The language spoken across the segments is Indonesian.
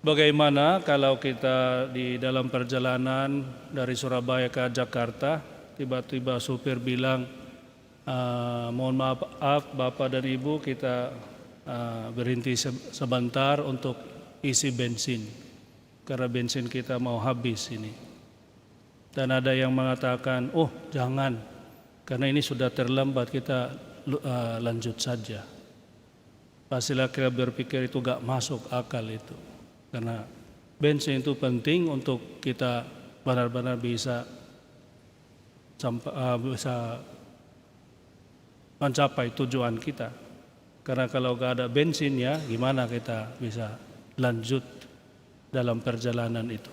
Bagaimana kalau kita di dalam perjalanan dari Surabaya ke Jakarta, tiba-tiba supir bilang, mohon maaf Bapak dan Ibu, kita berhenti sebentar untuk isi bensin, karena bensin kita mau habis ini. Dan ada yang mengatakan, oh jangan, karena ini sudah terlambat, kita lanjut saja. Pastilah kita berpikir itu gak masuk akal itu. Karena bensin itu penting untuk kita benar-benar bisa mencapai tujuan kita. Karena kalau gak ada bensin ya gimana kita bisa lanjut dalam perjalanan itu.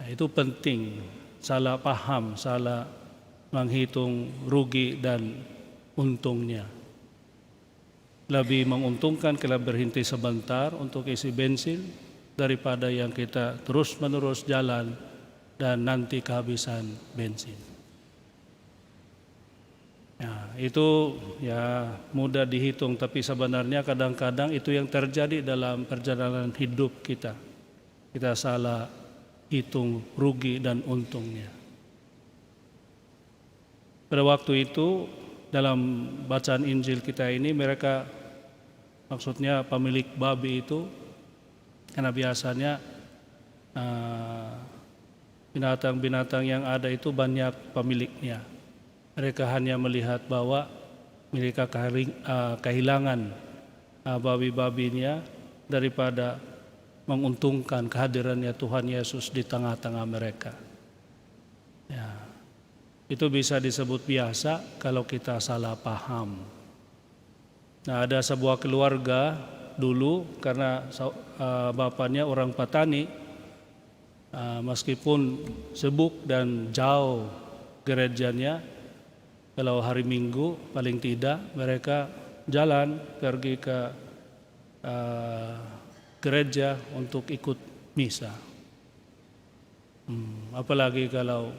Nah, itu penting, salah paham, salah menghitung rugi dan untungnya. Lebih menguntungkan kalau berhenti sebentar untuk isi bensin daripada yang kita terus-menerus jalan dan nanti kehabisan bensin. Ya, itu ya mudah dihitung, tapi sebenarnya kadang-kadang itu yang terjadi dalam perjalanan hidup kita. Kita salah hitung rugi dan untungnya. Pada waktu itu dalam bacaan Injil kita ini mereka, maksudnya pemilik babi itu, karena biasanya binatang-binatang yang ada itu banyak pemiliknya. Mereka hanya melihat bahwa mereka kehilangan babi-babinya daripada menguntungkan kehadirannya Tuhan Yesus di tengah-tengah mereka. Ya, itu bisa disebut biasa kalau kita salah paham. Nah, ada sebuah keluarga dulu, karena bapaknya orang petani, meskipun sibuk dan jauh gerejanya, kalau hari Minggu paling tidak mereka jalan pergi ke gereja untuk ikut misa. Apalagi kalau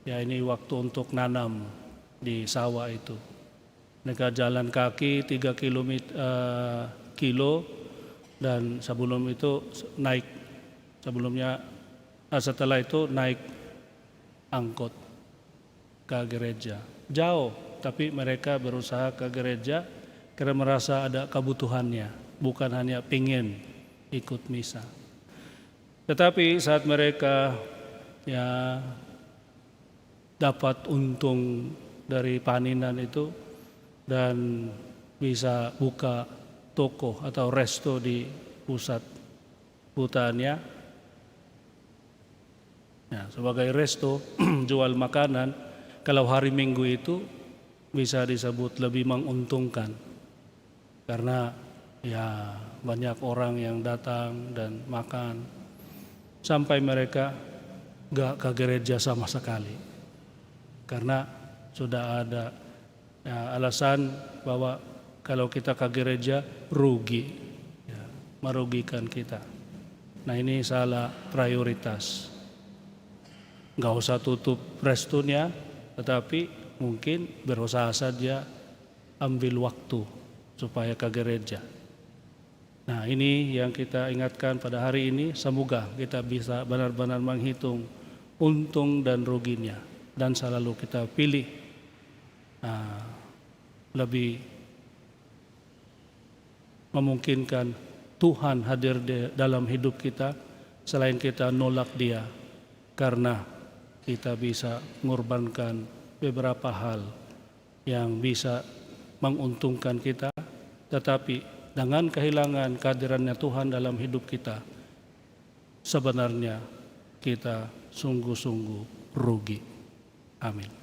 ya ini waktu untuk nanam di sawah itu. Mereka jalan kaki 3 kilo dan sebelum itu naik, setelah itu naik angkot ke gereja. Jauh, tapi mereka berusaha ke gereja karena merasa ada kebutuhannya, bukan hanya pingin ikut misa. Tetapi saat mereka ya dapat untung dari paninan itu dan bisa buka toko atau resto di pusat hutannya, ya, sebagai resto jual makanan, kalau hari Minggu itu bisa disebut lebih menguntungkan karena ya banyak orang yang datang dan makan sampai mereka gak ke gereja sama sekali karena sudah ada ya, alasan bahwa kalau kita ke gereja rugi, ya, merugikan kita. Nah, ini salah prioritas. Gak usah tutup restonya, tetapi mungkin berusaha saja ambil waktu supaya ke gereja. Nah, ini yang kita ingatkan pada hari ini. Semoga kita bisa benar-benar menghitung untung dan ruginya dan selalu kita pilih lebih memungkinkan Tuhan hadir dalam hidup kita selain kita nolak Dia, karena kita bisa mengorbankan beberapa hal yang bisa menguntungkan kita, tetapi dengan kehilangan kehadirannya Tuhan dalam hidup kita, sebenarnya kita sungguh-sungguh rugi. Amin.